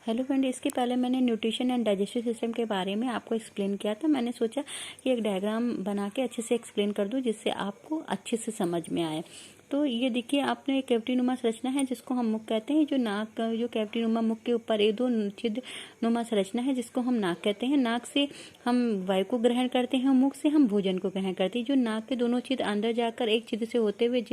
Hello friend, इसके पहले मैंने न्यूट्रिशन एंड डाइजेस्टिव सिस्टम के बारे में आपको एक्सप्लेन किया था। मैंने सोचा कि एक डायग्राम बना के अच्छे से एक्सप्लेन कर दूं जिससे आपको अच्छे से समझ में आए। तो ये देखिए, आपने कैविटी नुमा संरचना है जिसको हम मुख कहते हैं। जो नाक, जो कैविटी नुमा मुख के ऊपर एक दो छिद्र नुमा संरचना है जिसको हम नाक कहते हैं। नाक से हम वायु को ग्रहण करते हैं, मुख से हम भोजन को ग्रहण करते हैं। जो नाक के दोनों छिद्र अंदर जाकर एक छिद्र से होते हुए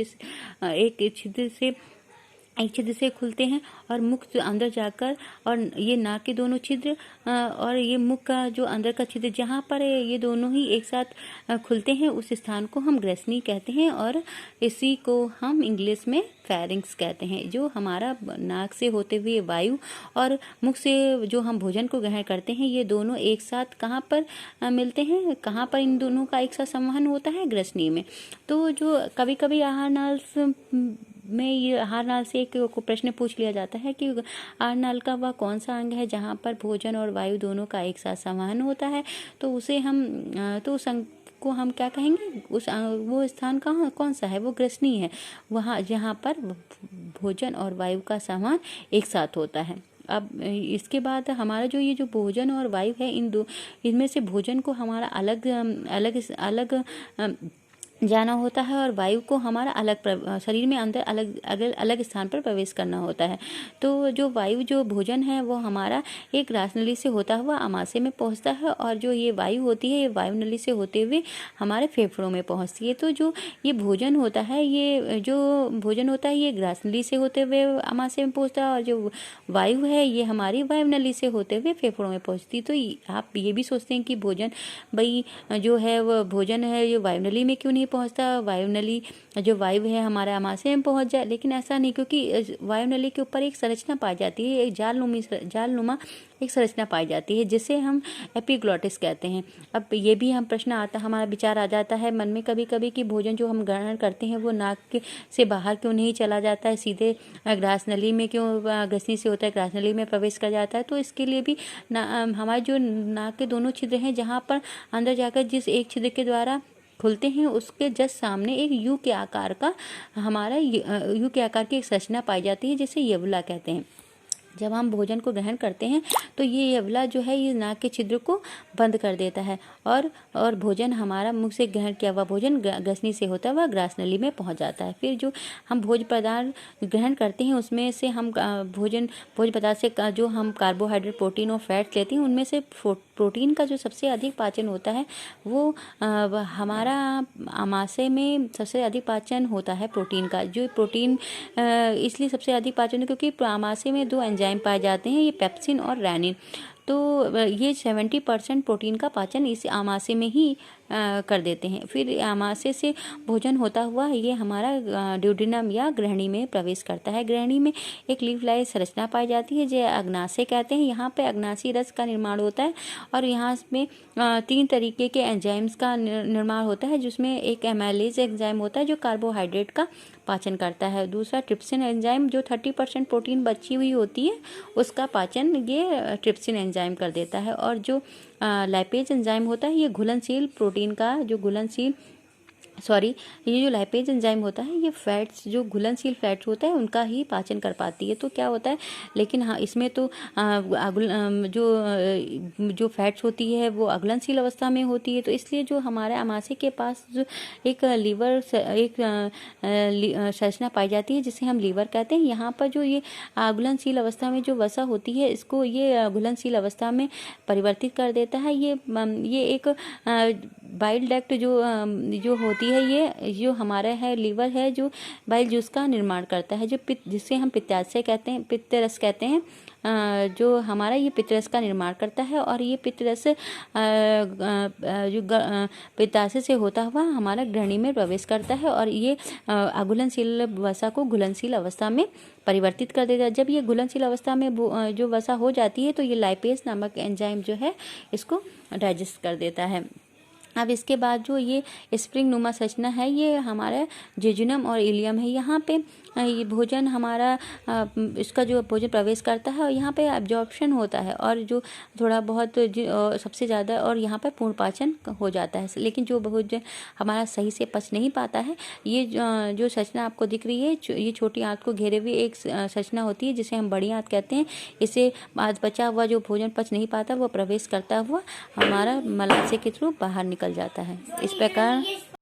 एक छिद्र से खुलते हैं और मुख अंदर जाकर, और ये नाक के दोनों छिद्र और ये मुख का जो अंदर का छिद्र जहाँ पर ये दोनों ही एक साथ खुलते हैं उस स्थान को हम ग्रसनी कहते हैं, और इसी को हम इंग्लिश में फेरिंक्स कहते हैं। जो हमारा नाक से होते हुए वायु और मुख से जो हम भोजन को ग्रहण करते हैं, ये दोनों एक साथ कहाँ पर मिलते हैं, कहाँ पर इन दोनों का एक साथ संवहन होता है, ग्रसनी में। तो जो कभी कभी आहार नाल में ये आहार नाल से एक प्रश्न पूछ लिया जाता है कि आहार नाल का वह कौन सा अंग है जहाँ पर भोजन और वायु दोनों का एक साथ संवहन होता है। तो उसे हम तो उस अंग को हम क्या कहेंगे, वो स्थान कहाँ कौन सा है, वो ग्रसनी है, वहाँ जहाँ पर भोजन और वायु का संवहन एक साथ होता है। अब इसके बाद हमारा जो ये जो भोजन और वायु है, इनमें से भोजन को हमारा अलग अलग अलग जाना होता है और वायु को हमारा अलग शरीर में अंदर अलग अलग अलग स्थान पर प्रवेश करना होता है। तो जो वायु, जो भोजन है, वो हमारा एक रासनली से होता हुआ आमाशय में पहुंचता है, और जो ये वायु होती है ये वायु नली से होते हुए हमारे फेफड़ों में पहुंचती है। तो जो ये भोजन होता है, ये ग्रासनली से होते हुए आमाशय में पहुंचता है, और जो वायु है ये हमारी वायु नली से होते हुए फेफड़ों में पहुंचती है। तो आप ये भी सोचते हैं कि भोजन भाई जो है वो भोजन है ये वायु नली में क्यों नहीं पहुंचता, वायु नली जो वायु है हमारे आमाशय में पहुंच जाए, लेकिन ऐसा नहीं, क्योंकि वायु नली के ऊपर एक संरचना पाई जाती है, एक जालनुमा एक संरचना पाई जाती है जिसे हम एपिग्लॉटिस कहते हैं। अब ये भी हम प्रश्न आता, हमारा विचार आ जाता है मन में कभी कभी कि भोजन जो हम ग्रहण करते हैं वो नाक से बाहर क्यों नहीं चला जाता है, सीधे ग्रास नली में क्यों, ग्रसनी से होता है ग्रास नली में प्रवेश कर जाता है। तो इसके लिए भी हमारे जो नाक के दोनों छिद्र हैं जहाँ पर अंदर जाकर जिस एक छिद्र के द्वारा खुलते हैं उसके जस्ट सामने एक यू के आकार की एक संरचना पाई जाती है जिसे यवला कहते हैं। जब हम भोजन को ग्रहण करते हैं तो ये यवला जो है ये नाक के छिद्र को बंद कर देता है, और भोजन हमारा मुख से ग्रहण किया हुआ भोजन ग्रसनी से होता हुआ ग्रास नली में पहुंच जाता है। फिर जो हम भोज्य पदार्थ ग्रहण करते हैं उसमें से हम भोज्य पदार्थ से जो हम कार्बोहाइड्रेट, प्रोटीन और फैट्स लेते हैं, उनमें से प्रोटीन का जो सबसे अधिक पाचन होता है वो हमारा आमाशय में सबसे अधिक पाचन होता है प्रोटीन का। जो प्रोटीन इसलिए सबसे अधिक पाचन है क्योंकि आमाशय में दो एंजाइम पाए जाते हैं, ये पेप्सिन और रेनिन। तो ये 70% प्रोटीन का पाचन इस आमाशय में ही कर देते हैं। फिर आमाशय से भोजन होता हुआ ये हमारा ड्यूडेनम या ग्रहणी में प्रवेश करता है। ग्रहणी में एक लीफ लाइक संरचना पाई जाती है जो अग्नाशय कहते हैं। यहाँ पे अग्नाशी रस का निर्माण होता है, और यहाँ में 3 तरीके के एंजाइम्स का निर्माण होता है, जिसमें एक एमाइलेज एंजाइम होता है जो कार्बोहाइड्रेट का पाचन करता है, दूसरा ट्रिप्सिन एंजाइम जो 30% प्रोटीन बची हुई होती है उसका पाचन ये ट्रिप्सिन एंजाइम कर देता है, और जो लाइपेज एंजाइम होता है ये घुलनशील प्रोटीन का ये जो लाइपेज एंजाइम होता है ये फैट्स, जो घुलनशील फैट्स होता है उनका ही पाचन कर पाती है। तो क्या होता है, लेकिन हाँ इसमें तो जो फैट्स होती है वो अघुलनशील अवस्था में होती है। तो इसलिए जो हमारे आमाशय के पास जो एक संरचना पाई जाती है जिसे हम लीवर कहते हैं, यहाँ पर जो ये अघुलनशील अवस्था में जो वसा होती है इसको ये घुलनशील अवस्था में परिवर्तित कर देता है। ये एक बाइल डक्ट जो होती है, ये जो हमारा है लीवर है जो बाइल जूस का निर्माण करता है, जो जिसे हम पित्ताशय कहते हैं, पित्तरस कहते हैं, जो हमारा ये पित्तरस का निर्माण करता है। और ये पित्तरस जो पित्ताशय से होता हुआ हमारा ग्रहणी में प्रवेश करता है, और ये अघुलनशील वसा को घुलनशील अवस्था में परिवर्तित कर देता है। जब ये घुलनशील अवस्था में जो वसा हो जाती है तो ये लाइपेज नामक एंजाइम जो है इसको डाइजेस्ट कर देता है। अब इसके बाद जो ये स्प्रिंग नुमा संरचना है ये हमारा जेजुनम और इलियम है। यहाँ पे ये भोजन हमारा इसका जो भोजन प्रवेश करता है और यहाँ पे एब्जॉर्प्शन होता है और जो थोड़ा बहुत सबसे ज़्यादा और यहाँ पे पूर्ण पाचन हो जाता है। लेकिन जो भोजन हमारा सही से पच नहीं पाता है, ये जो संरचना आपको दिख रही है, ये छोटी आंत को घेरे हुए एक संरचना होती है जिसे हम बड़ी आंत कहते हैं। इसे आज बचा हुआ जो भोजन पच नहीं पाता वो प्रवेश करता हुआ हमारा मलाशय के थ्रू बाहर निकल जाता है। इस प्रकार